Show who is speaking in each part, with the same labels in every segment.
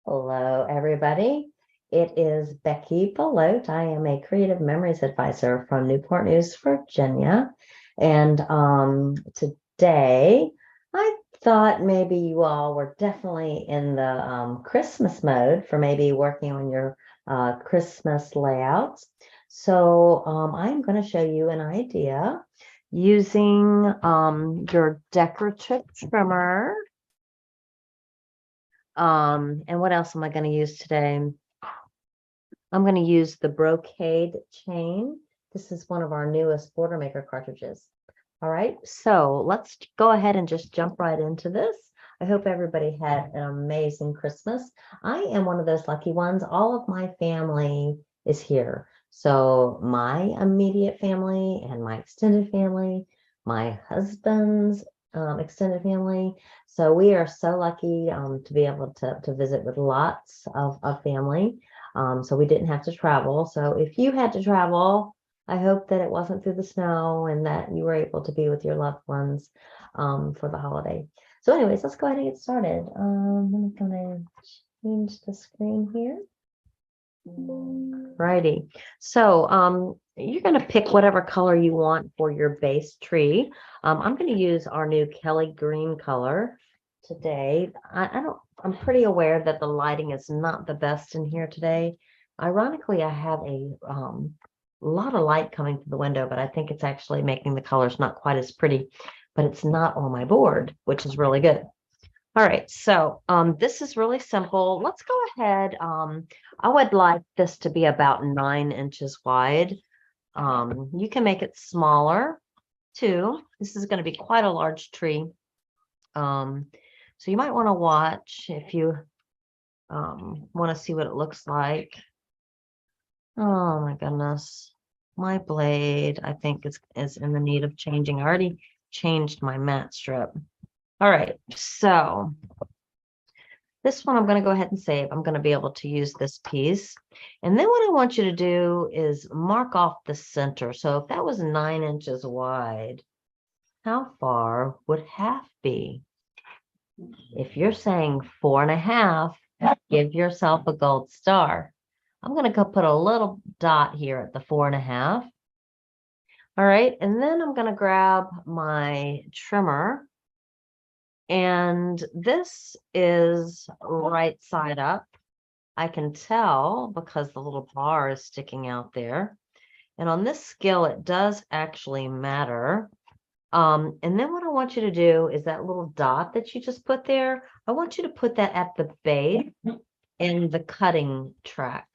Speaker 1: Hello, everybody. It is Becky Belote. I am a creative memories advisor from Newport News, Virginia. And today I thought maybe you all were definitely in the Christmas mode for maybe working on your Christmas layouts. So I'm going to show you an idea using your decorative trimmer. And what else am I going to use today? I'm going to use the brocade chain. This is one of our newest border maker cartridges. All right, so let's go ahead and just jump right into this. I hope everybody had an amazing Christmas. I am one of those lucky ones. All of my family is here. So my immediate family and my extended family, my husband's extended family. So we are so lucky to be able to visit with lots of family. So we didn't have to travel. So if you had to travel, I hope that it wasn't through the snow and that you were able to be with your loved ones for the holiday. So anyways, let's go ahead and get started. I'm gonna change the screen here. Righty. So you're going to pick whatever color you want for your base tree. I'm going to use our new Kelly green color today. I'm pretty aware that the lighting is not the best in here today. Ironically, I have a lot of light coming through the window, but I think it's actually making the colors not quite as pretty, but it's not on my board, which is really good. All right, so this is really simple. Let's go ahead. I would like this to be about 9 inches wide. You can make it smaller too. This is going to be quite a large tree. So you might want to watch if you want to see what it looks like. Oh my goodness. My blade, I think, is in the need of changing. I already changed my mat strip. All right, so this one I'm going to go ahead and save. I'm going to be able to use this piece. And then what I want you to do is mark off the center. So if that was 9 inches wide, how far would half be? If you're saying 4.5, give yourself a gold star. I'm going to go put a little dot here at the 4.5. All right, and then I'm going to grab my trimmer. And this is right side up. I can tell because the little bar is sticking out there. And on this scale, it does actually matter. And then what I want you to do is that little dot that you just put there, I want you to put that at the base in the cutting track.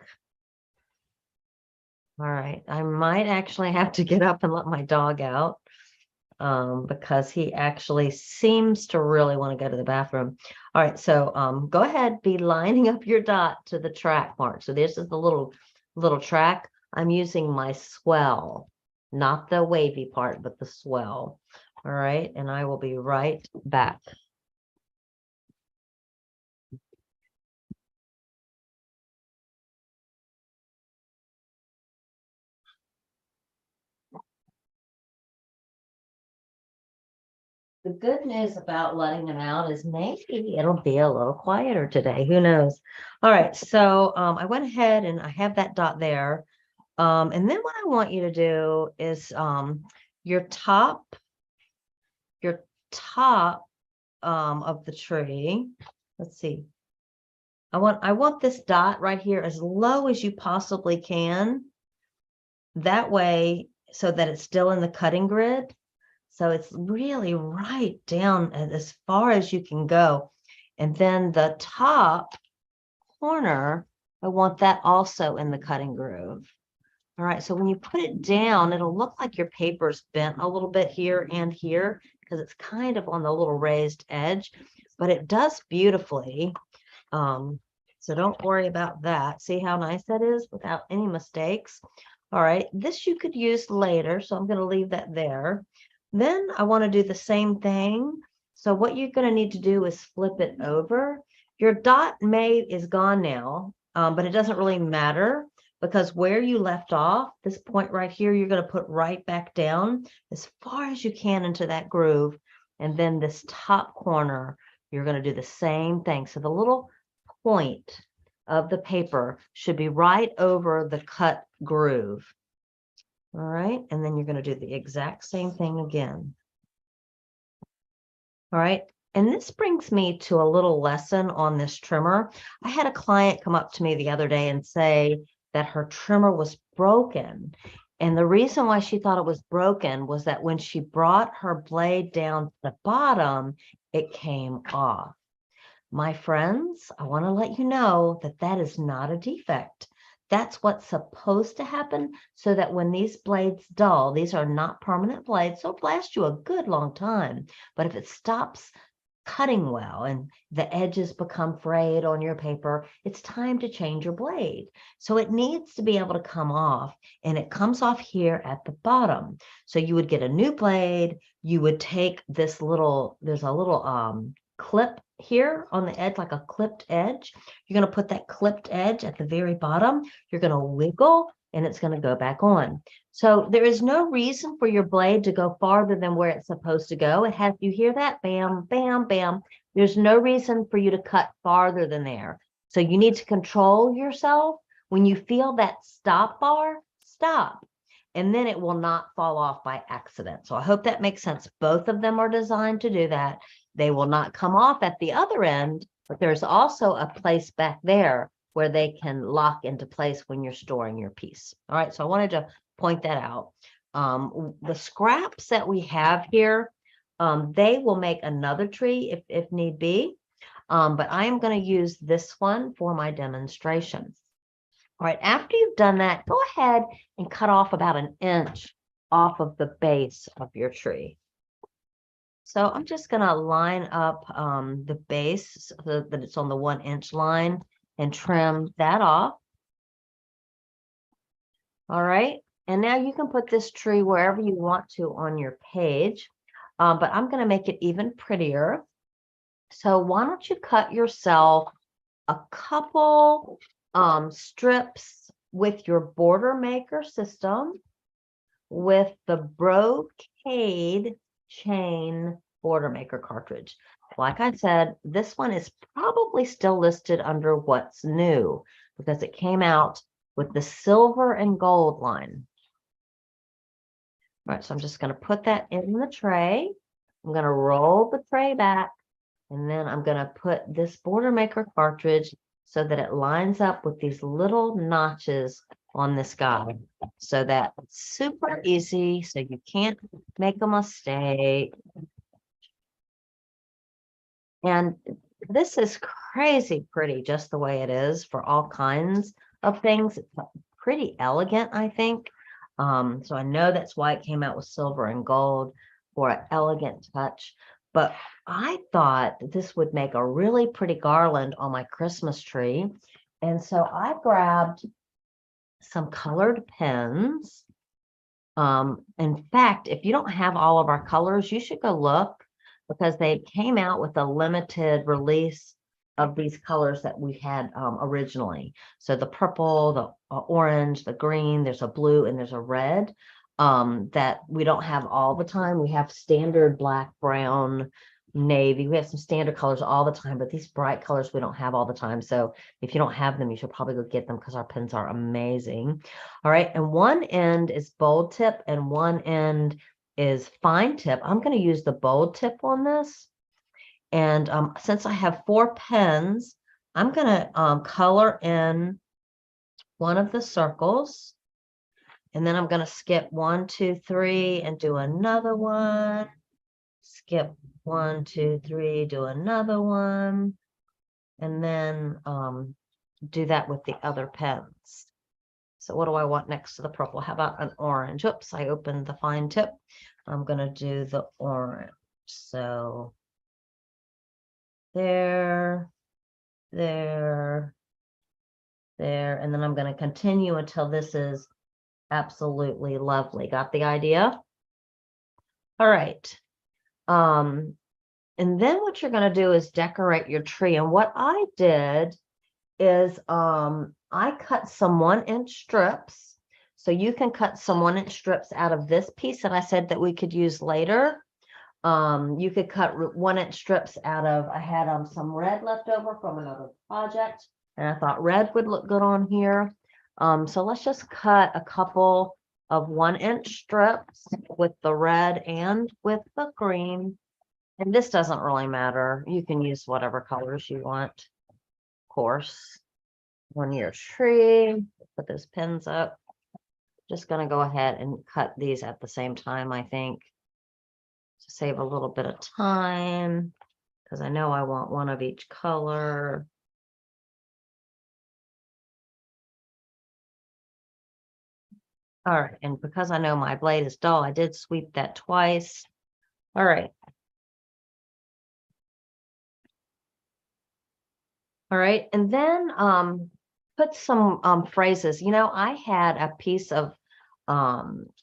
Speaker 1: All right, I might actually have to get up and let my dog out because he actually seems to really want to go to the bathroom. All right, so go ahead, be lining up your dot to the track mark. So this is the little track. I'm using my swell, not the wavy part, but the swell. All right, and I will be right back. The good news about letting them out is maybe it'll be a little quieter today. Who knows? All right, so I went ahead and I have that dot there. And then what I want you to do is your top of the tree. Let's see. I want this dot right here as low as you possibly can. That way, so that it's still in the cutting grid. So it's really right down as far as you can go. And then the top corner, I want that also in the cutting groove. All right, so when you put it down, it'll look like your paper's bent a little bit here and here because it's kind of on the little raised edge, but it does beautifully. So don't worry about that. See how nice that is without any mistakes. All right, this you could use later, so I'm going to leave that there. Then I want to do the same thing. So what you're going to need to do is flip it over. Your dot is gone now, but it doesn't really matter because where you left off, this point right here, you're going to put right back down as far as you can into that groove. And then this top corner, you're going to do the same thing. So the little point of the paper should be right over the cut groove. All right, and then you're going to do the exact same thing again. All right, and this brings me to a little lesson on this trimmer. I had a client come up to me the other day and say that her trimmer was broken. And the reason why she thought it was broken was that when she brought her blade down to the bottom, it came off. My friends, I want to let you know that that is not a defect. That's what's supposed to happen so that when these blades dull, these are not permanent blades, so it'll last you a good long time. But if it stops cutting well and the edges become frayed on your paper, it's time to change your blade. So it needs to be able to come off, and it comes off here at the bottom. So you would get a new blade, you would take this little, there's a little clip here on the edge, like a clipped edge. You're going to put that clipped edge at the very bottom. You're going to wiggle and it's going to go back on. So there is no reason for your blade to go farther than where it's supposed to go. It has, you hear that? Bam, bam, bam. There's no reason for you to cut farther than there. So you need to control yourself. When you feel that stop bar, stop. And then it will not fall off by accident. So I hope that makes sense. Both of them are designed to do that. They will not come off at the other end, but there's also a place back there where they can lock into place when you're storing your piece. All right, so I wanted to point that out. The scraps that we have here, they will make another tree if need be, but I am going to use this one for my demonstration. All right, after you've done that, go ahead and cut off about 1 inch off of the base of your tree. So I'm just going to line up the base so that it's on the 1 inch line and trim that off. All right. And now you can put this tree wherever you want to on your page, but I'm going to make it even prettier. So why don't you cut yourself a couple strips with your border maker system with the brocade chain border maker cartridge. Like I said, this one is probably still listed under what's new because it came out with the silver and gold line. All right, so I'm just going to put that in the tray. I'm going to roll the tray back, and then I'm going to put this border maker cartridge so that it lines up with these little notches on this guide, so that it's super easy, so you can't make a mistake. And this is crazy pretty just the way it is for all kinds of things. It's pretty elegant, I think. So I know that's why it came out with silver and gold for an elegant touch. But I thought that this would make a really pretty garland on my Christmas tree. And so I grabbed some colored pens. In fact, if you don't have all of our colors, you should go look, because they came out with a limited release of these colors that we had originally. So the purple, the orange, the green, there's a blue, and there's a red that we don't have all the time. We have standard black, brown, navy. We have some standard colors all the time, but these bright colors we don't have all the time. So if you don't have them, you should probably go get them because our pens are amazing. All right, and one end is bold tip and one end is fine tip. I'm going to use the bold tip on this. And since I have 4 pens, I'm going to color in one of the circles. And then I'm going to skip 1, 2, 3 and do another one. Skip 1, 2, 3, do another one. And then do that with the other pens. So what do I want next to the purple? How about an orange? Oops, I opened the fine tip. I'm going to do the orange. So there, there, there. And then I'm going to continue until this is absolutely lovely. Got the idea? All right. And then what you're going to do is decorate your tree. And what I did is I cut some 1 inch strips. So you can cut some 1 inch strips out of this piece that I said that we could use later. You could cut 1-inch strips out of, I had some red left over from another project, and I thought red would look good on here. So let's just cut a couple of 1-inch strips with the red and with the green. And this doesn't really matter. You can use whatever colors you want, of course, on your tree. Put those pins up. Just going to go ahead and cut these at the same time, I think, to save a little bit of time, because I know I want one of each color. All right, and because I know my blade is dull, I did sweep that twice. All right. All right, and then put some phrases. You know, I had a piece of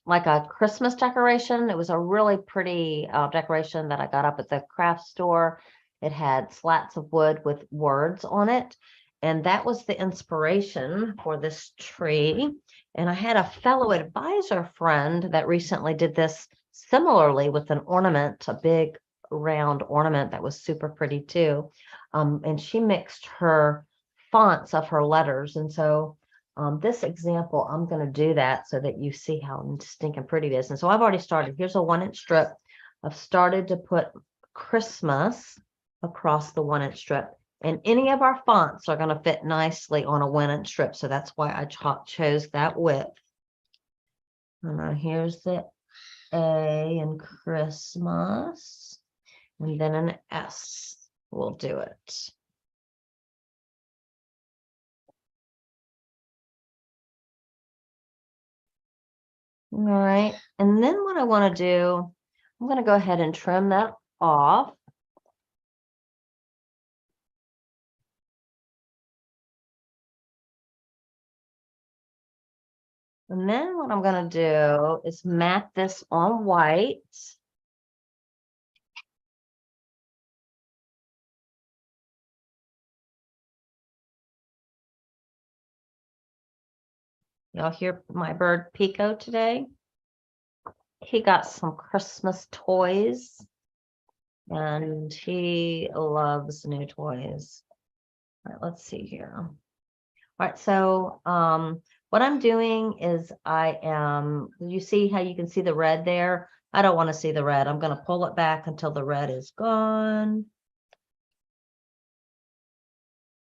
Speaker 1: like a Christmas decoration. It was a really pretty decoration that I got up at the craft store. It had slats of wood with words on it, and that was the inspiration for this tree. And I had a fellow advisor friend that recently did this similarly with an ornament, a big round ornament that was super pretty too. And she mixed her fonts of her letters. And so this example, I'm going to do that so that you see how stinking pretty it is. And so I've already started. Here's a 1-inch strip. I've started to put Christmas across the 1-inch strip. And any of our fonts are going to fit nicely on a 1-inch strip. So that's why I chose that width. And here's the A in Christmas. And then an S will do it. All right, and then what I want to do, I'm going to go ahead and trim that off. And then what I'm going to do is mat this on white. Y'all hear my bird Pico today? He got some Christmas toys and he loves new toys. All right, let's see here. All right, so what I'm doing is you see how you can see the red there? I don't want to see the red. I'm going to pull it back until the red is gone.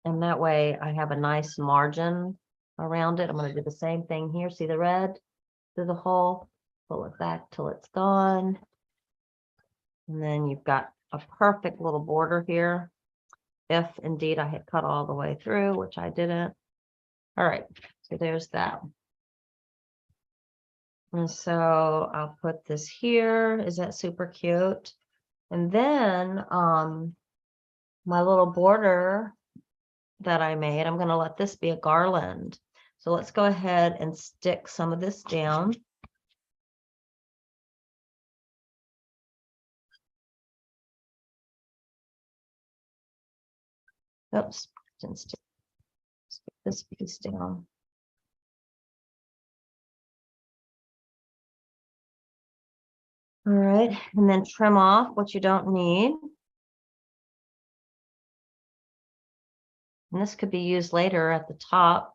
Speaker 1: And that way I have a nice margin around it. I'm going to do the same thing here. See the red through the hole? Pull it back till it's gone. And then you've got a perfect little border here. If indeed I had cut all the way through, which I didn't. All right, so there's that. And so I'll put this here. Is that super cute? And then my little border that I made, I'm going to let this be a garland. So let's go ahead and stick some of this down. Oops, didn't stick this piece down. All right, and then trim off what you don't need. And this could be used later at the top.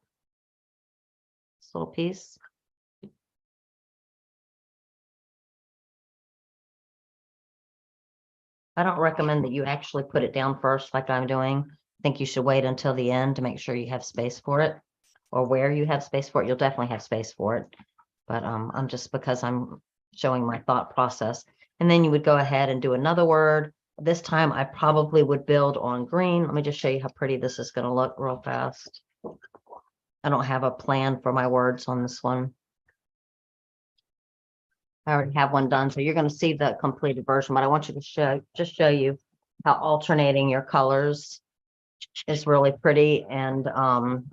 Speaker 1: This little piece. I don't recommend that you actually put it down first like I'm doing. I think you should wait until the end to make sure you have space for it, or where you have space for it. You'll definitely have space for it. But I'm just, because I'm showing my thought process. And then you would go ahead and do another word. This time I probably would build on green. Let me just show you how pretty this is going to look real fast. I don't have a plan for my words on this one. I already have one done, so you're going to see the completed version, but I want you to show you how alternating your colors is really pretty. And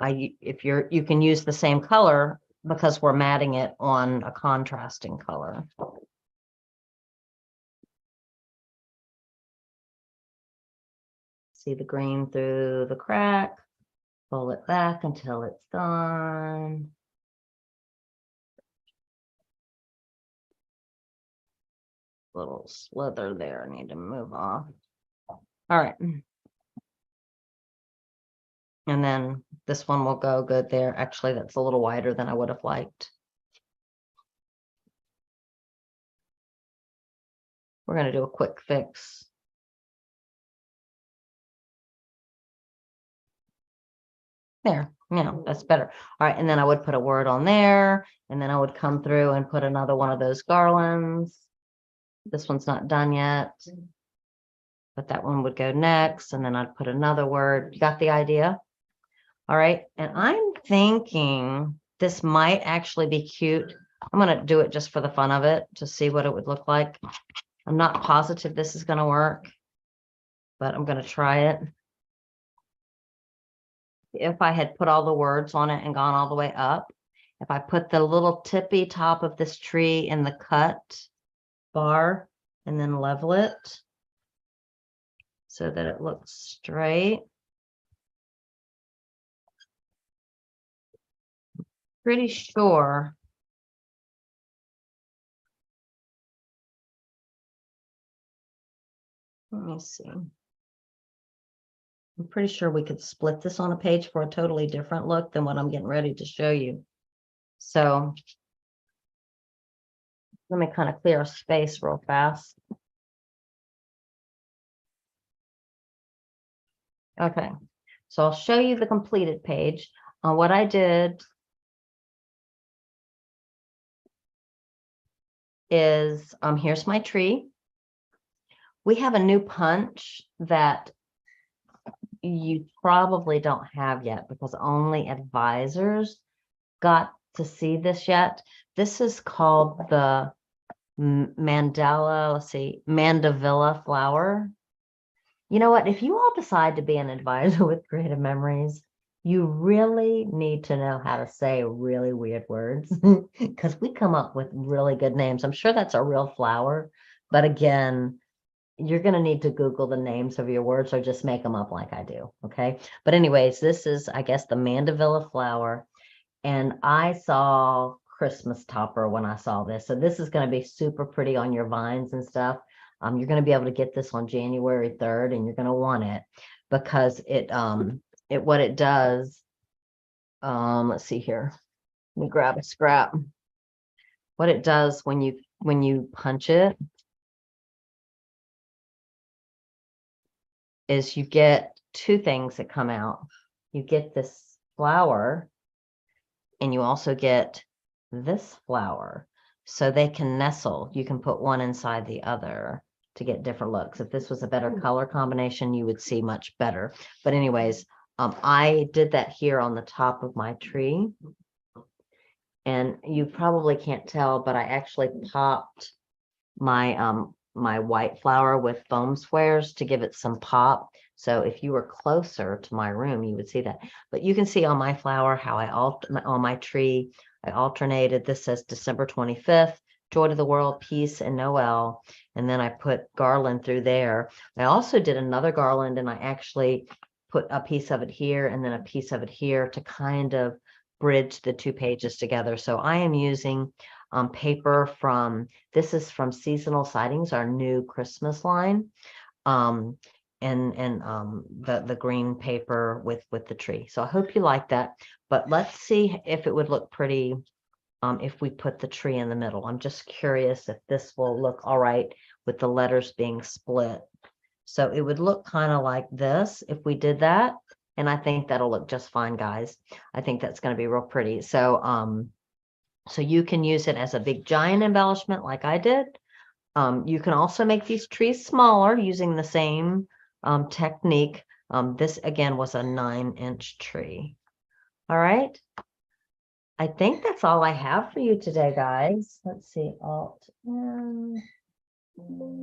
Speaker 1: you can use the same color because we're matting it on a contrasting color. See the green through the crack, pull it back until it's gone. little slither there. I need to move off. All right. And then this one will go good there. Actually, that's a little wider than I would have liked. We're going to do a quick fix. There, that's better. All right, and then I would put a word on there, and then I would come through and put another one of those garlands. This one's not done yet, but that one would go next, and then I'd put another word. You got the idea? All right, and I'm thinking this might actually be cute. I'm going to do it just for the fun of it to see what it would look like. I'm not positive this is going to work, but I'm going to try it. If I had put all the words on it and gone all the way up, if I put the little tippy top of this tree in the cut bar and then level it so that it looks straight. Pretty sure. Let me see. I'm pretty sure we could split this on a page for a totally different look than what I'm getting ready to show you. So let me kind of clear a space real fast. Okay, so I'll show you the completed page. What I did is, here's my tree. We have a new punch that you probably don't have yet because only advisors got to see this yet. This is called the mandala, let's see, mandavilla flower. You know what? If you all decide to be an advisor with Creative Memories, you really need to know how to say really weird words because we come up with really good names. I'm sure that's a real flower, but again, you're going to need to Google the names of your words or just make them up like I do. Okay. But anyways, this is, I guess, the mandavilla flower. And I saw Christmas topper when I saw this. So this is going to be super pretty on your vines and stuff. You're going to be able to get this on January 3rd and you're going to want it because what it does, let's see here. Let me grab a scrap. What it does when you punch it is you get two things that come out. You get this flower and you also get this flower. So they can nestle. You can put one inside the other to get different looks. If this was a better color combination, you would see much better. But anyways, I did that here on the top of my tree. And you probably can't tell, but I actually popped my my white flower with foam squares to give it some pop. So if you were closer to my room, you would see that. But you can see on my flower how on my tree, I alternated. This says December 25th, joy to the world, peace, and Noel. And then I put garland through there. I also did another garland and I actually put a piece of it here and then a piece of it here to kind of bridge the two pages together. So I am using paper this is from Seasonal Sightings, our new Christmas line, and the green paper with the tree. So I hope you like that. But let's see if it would look pretty if we put the tree in the middle. I'm just curious if this will look all right with the letters being split. So it would look kind of like this if we did that. And I think that'll look just fine, guys. I think that's going to be real pretty. So so you can use it as a big giant embellishment like I did. You can also make these trees smaller using the same technique. This again was a 9-inch tree. All right. I think that's all I have for you today, guys. Let's see. Alt.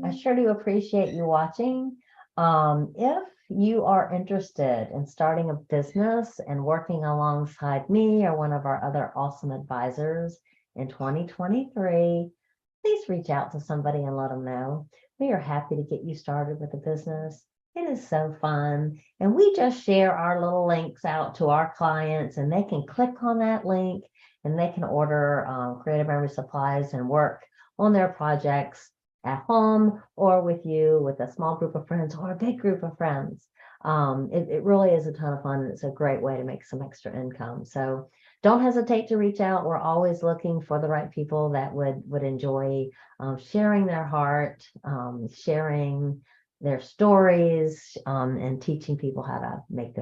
Speaker 1: I sure do appreciate you watching. If you are interested in starting a business and working alongside me or one of our other awesome advisors in 2023, please reach out to somebody and let them know. We are happy to get you started with a business. It is so fun. And we just share our little links out to our clients and they can click on that link and they can order Creative Memory supplies and work on their projects at home or with a small group of friends or a big group of friends. It really is a ton of fun. And it's a great way to make some extra income. So don't hesitate to reach out. We're always looking for the right people that would enjoy sharing their heart, sharing their stories, and teaching people how to make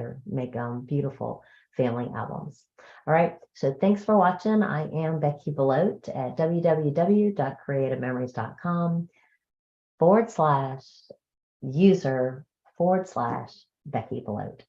Speaker 1: beautiful family albums. All right, so thanks for watching. I am Becky Belote at www.creativememories.com/user/Becky Belote.